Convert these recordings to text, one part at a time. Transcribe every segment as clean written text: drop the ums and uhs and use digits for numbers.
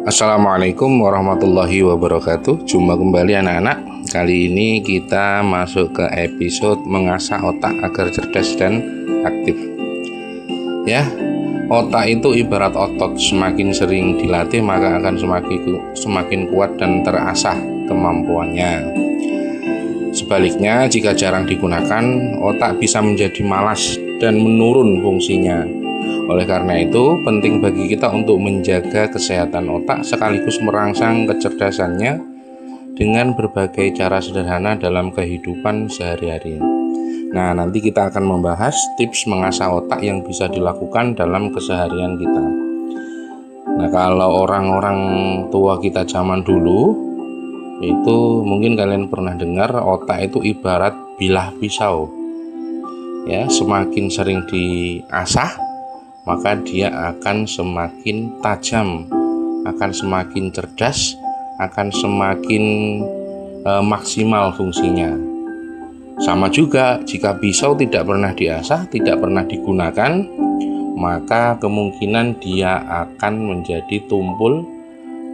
Assalamualaikum warahmatullahi wabarakatuh. Jumpa kembali anak-anak. Kali ini kita masuk ke episode mengasah otak agar cerdas dan aktif. Ya, otak itu ibarat otot, semakin sering dilatih maka akan semakin kuat dan terasah kemampuannya. Sebaliknya, jika jarang digunakan, otak bisa menjadi malas dan menurun fungsinya. Oleh karena itu, penting bagi kita untuk menjaga kesehatan otak sekaligus merangsang kecerdasannya dengan berbagai cara sederhana dalam kehidupan sehari-hari. Nah, nanti kita akan membahas tips mengasah otak yang bisa dilakukan dalam keseharian kita. Nah, kalau orang-orang tua kita zaman dulu, itu mungkin kalian pernah dengar otak itu ibarat bilah pisau. Ya, semakin sering diasah, maka dia akan semakin tajam, akan semakin cerdas, akan semakin maksimal fungsinya. Sama juga jika pisau tidak pernah diasah, tidak pernah digunakan, maka kemungkinan dia akan menjadi tumpul,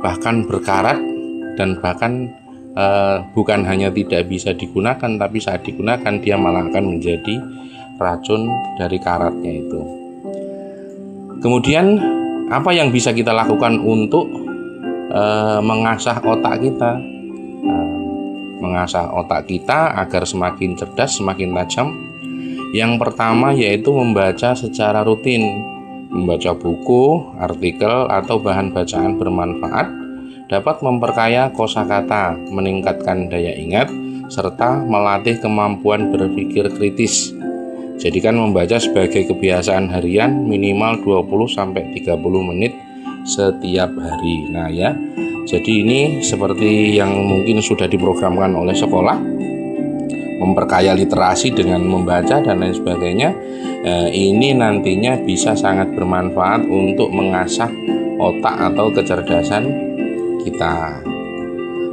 bahkan berkarat, dan bahkan bukan hanya tidak bisa digunakan, tapi saat digunakan dia malah akan menjadi racun dari karatnya itu. Kemudian apa yang bisa kita lakukan untuk mengasah otak kita? Mengasah otak kita agar semakin cerdas, semakin tajam. Yang pertama yaitu membaca secara rutin. Membaca buku, artikel, atau bahan bacaan bermanfaat dapat memperkaya kosakata, meningkatkan daya ingat, serta melatih kemampuan berpikir kritis. Jadikan membaca sebagai kebiasaan harian minimal 20-30 menit setiap hari. Nah ya, jadi ini seperti yang mungkin sudah diprogramkan oleh sekolah, memperkaya literasi dengan membaca dan lain sebagainya. Ini nantinya bisa sangat bermanfaat untuk mengasah otak atau kecerdasan kita.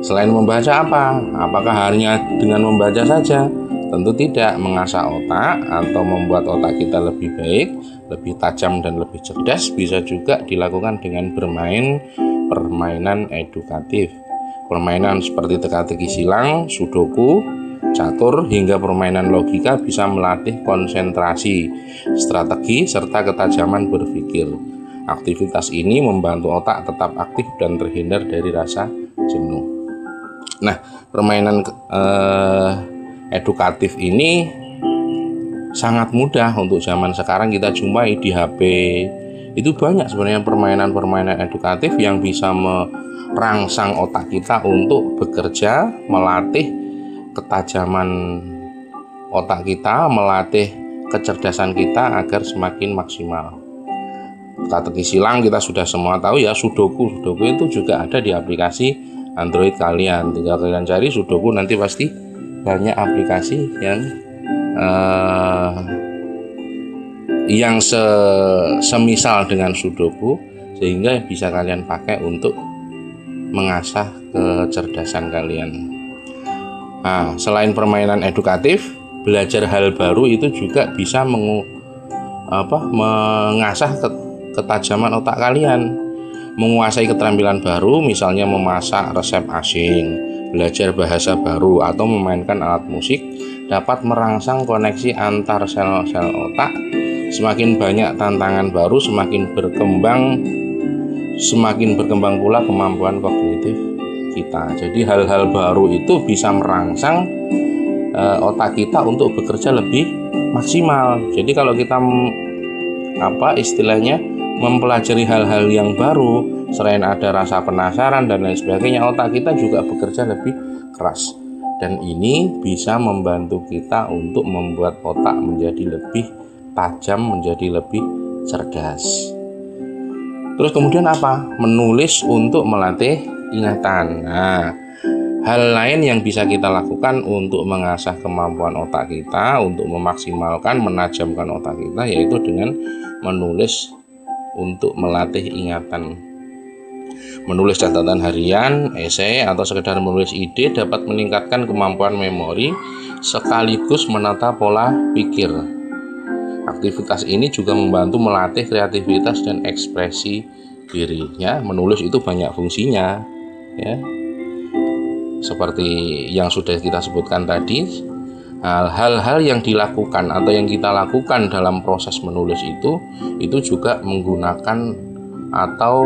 Selain membaca apa? Apakah hanya dengan membaca saja? Tentu tidak. Mengasah otak atau membuat otak kita lebih baik, lebih tajam dan lebih cerdas bisa juga dilakukan dengan bermain permainan edukatif. Permainan seperti teka-teki silang, sudoku, catur, hingga permainan logika bisa melatih konsentrasi, strategi, serta ketajaman berpikir. Aktivitas ini membantu otak tetap aktif dan terhindar dari rasa jenuh. Nah, permainan edukatif ini sangat mudah untuk zaman sekarang kita jumpai di HP. Itu banyak sebenarnya permainan-permainan edukatif yang bisa merangsang otak kita untuk bekerja, melatih ketajaman otak kita, melatih kecerdasan kita agar semakin maksimal. Teka-teki silang kita sudah semua tahu ya, sudoku itu juga ada di aplikasi Android kalian. Tinggal kalian cari sudoku, nanti pasti banyak aplikasi yang semisal dengan sudoku, sehingga bisa kalian pakai untuk mengasah kecerdasan kalian. Nah, selain permainan edukatif, belajar hal baru itu juga bisa mengasah ketajaman otak kalian. Menguasai keterampilan baru, misalnya memasak resep asing, belajar bahasa baru, atau memainkan alat musik, dapat merangsang koneksi antar sel-sel otak. Semakin banyak tantangan baru, semakin berkembang pula kemampuan kognitif kita. Jadi hal-hal baru itu bisa merangsang otak kita untuk bekerja lebih maksimal. Jadi kalau kita mempelajari hal-hal yang baru, selain ada rasa penasaran dan lain sebagainya, otak kita juga bekerja lebih keras. Dan ini bisa membantu kita untuk membuat otak menjadi lebih tajam, menjadi lebih cerdas. Terus kemudian apa? Menulis untuk melatih ingatan. Nah, hal lain yang bisa kita lakukan untuk mengasah kemampuan otak kita, untuk memaksimalkan, menajamkan otak kita, yaitu dengan menulis untuk melatih ingatan. Menulis catatan harian, esai, atau sekedar menulis ide dapat meningkatkan kemampuan memori sekaligus menata pola pikir. Aktivitas ini juga membantu melatih kreativitas dan ekspresi diri, ya. Menulis itu banyak fungsinya, ya. Seperti yang sudah kita sebutkan tadi, hal-hal yang dilakukan atau yang kita lakukan dalam proses menulis itu juga menggunakan atau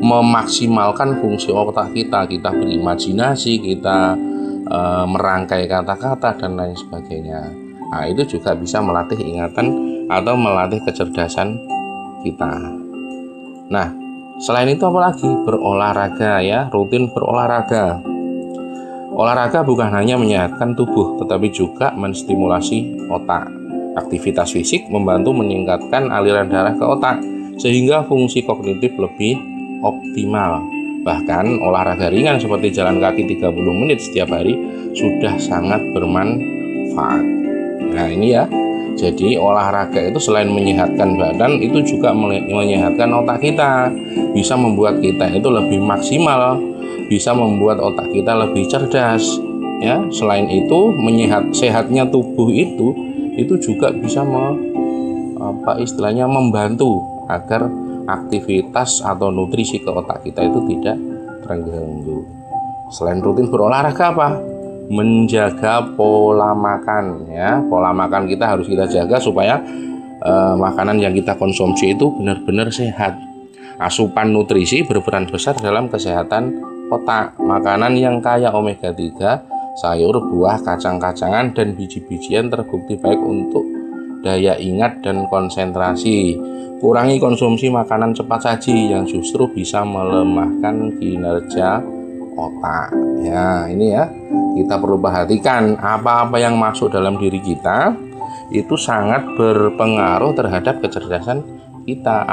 memaksimalkan fungsi otak kita. Kita berimajinasi, kita merangkai kata-kata dan lain sebagainya. Nah, itu juga bisa melatih ingatan atau melatih kecerdasan kita. Nah, selain itu apa lagi? Berolahraga, ya, rutin berolahraga. Olahraga bukan hanya menyehatkan tubuh, tetapi juga menstimulasi otak. Aktivitas fisik membantu meningkatkan aliran darah ke otak, sehingga fungsi kognitif lebih optimal. Bahkan olahraga ringan seperti jalan kaki 30 menit setiap hari sudah sangat bermanfaat. Nah, ini ya. Jadi olahraga itu selain menyehatkan badan, itu juga menyehatkan otak kita. Bisa membuat kita itu lebih maksimal, bisa membuat otak kita lebih cerdas, ya. Selain itu, sehatnya tubuh itu juga bisa membantu agar aktivitas atau nutrisi ke otak kita itu tidak terganggu. Selain rutin berolahraga, apa? Menjaga pola makan, ya. Pola makan kita harus kita jaga supaya makanan yang kita konsumsi itu benar-benar sehat. Asupan nutrisi berperan besar dalam kesehatan otak. Makanan yang kaya omega 3, sayur, buah, kacang-kacangan, dan biji-bijian terbukti baik untuk daya ingat dan konsentrasi. Kurangi konsumsi makanan cepat saji yang justru bisa melemahkan kinerja otak. Ya, ini ya, kita perlu perhatikan apa-apa yang masuk dalam diri kita itu sangat berpengaruh terhadap kecerdasan kita,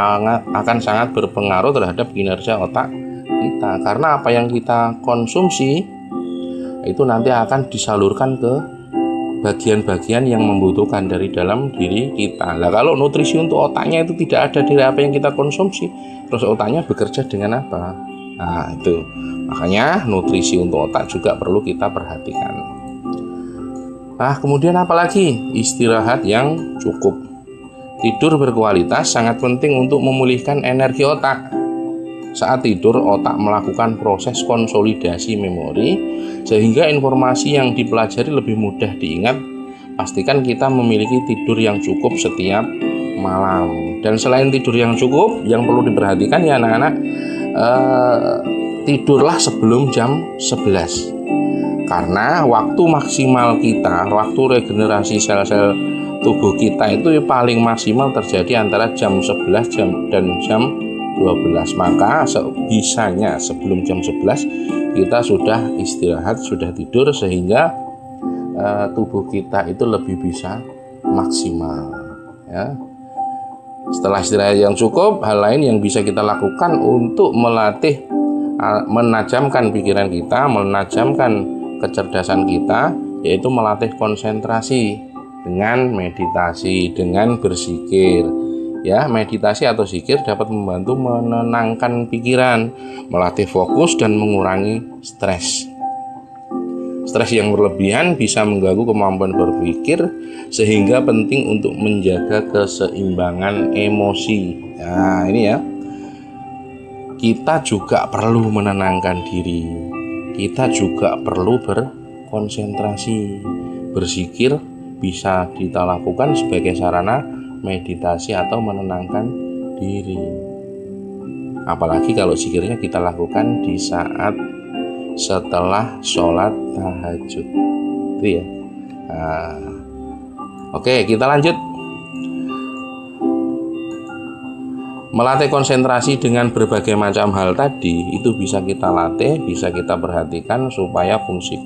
akan sangat berpengaruh terhadap kinerja otak kita. Karena apa yang kita konsumsi itu nanti akan disalurkan ke bagian-bagian yang membutuhkan dari dalam diri kita. Nah, kalau nutrisi untuk otaknya itu tidak ada dari apa yang kita konsumsi, terus otaknya bekerja dengan apa? Nah, itu. Makanya nutrisi untuk otak juga perlu kita perhatikan. Nah, kemudian apalagi? Istirahat yang cukup. Tidur berkualitas sangat penting untuk memulihkan energi otak. Saat tidur, otak melakukan proses konsolidasi memori sehingga informasi yang dipelajari lebih mudah diingat. Pastikan kita memiliki tidur yang cukup setiap malam. Dan selain tidur yang cukup, yang perlu diperhatikan ya anak-anak, tidurlah sebelum jam 11. Karena waktu maksimal kita, waktu regenerasi sel-sel tubuh kita itu paling maksimal terjadi antara jam 11 dan jam 12. Maka bisanya sebelum jam 11 kita sudah istirahat, sudah tidur, sehingga tubuh kita itu lebih bisa maksimal, ya. Setelah istirahat yang cukup, hal lain yang bisa kita lakukan untuk menajamkan pikiran kita, menajamkan kecerdasan kita, yaitu melatih konsentrasi dengan meditasi, dengan berzikir. Ya, meditasi atau zikir dapat membantu menenangkan pikiran, melatih fokus dan mengurangi stres. Stres yang berlebihan bisa mengganggu kemampuan berpikir, sehingga penting untuk menjaga keseimbangan emosi. Nah, ini ya. Kita juga perlu menenangkan diri. Kita juga perlu berkonsentrasi. Berzikir bisa kita lakukan sebagai sarana meditasi atau menenangkan diri. Apalagi kalau zikirnya kita lakukan di saat setelah sholat tahajud, itu ya. Oke, kita lanjut. Melatih konsentrasi dengan berbagai macam hal tadi itu bisa kita latih, bisa kita perhatikan supaya fungsi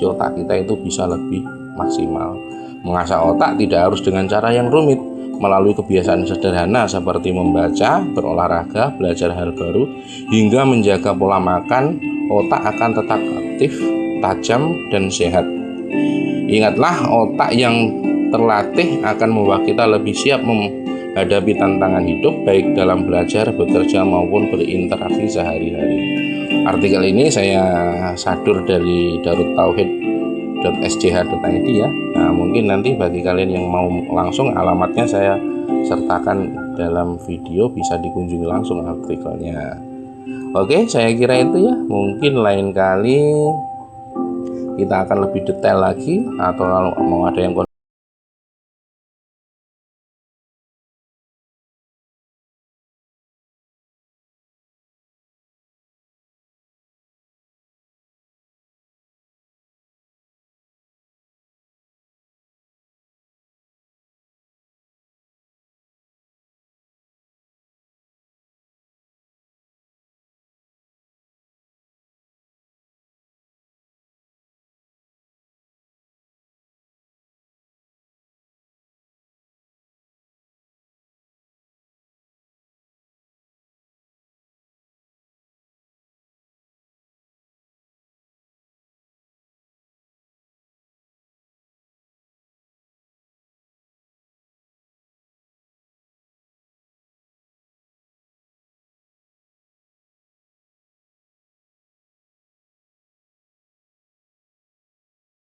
otak kita itu bisa lebih maksimal. Mengasah otak tidak harus dengan cara yang rumit. Melalui kebiasaan sederhana seperti membaca, berolahraga, belajar hal baru, hingga menjaga pola makan, otak akan tetap aktif, tajam, dan sehat. Ingatlah, otak yang terlatih akan membuat kita lebih siap menghadapi tantangan hidup, baik dalam belajar, bekerja, maupun berinteraksi sehari-hari. Artikel ini saya sadur dari darutauhid.org .sch.id ya. Nah, mungkin nanti bagi kalian yang mau langsung, alamatnya saya sertakan dalam video, bisa dikunjungi langsung artikelnya. Oke, saya kira itu ya. Mungkin lain kali kita akan lebih detail lagi, atau kalau mau ada yang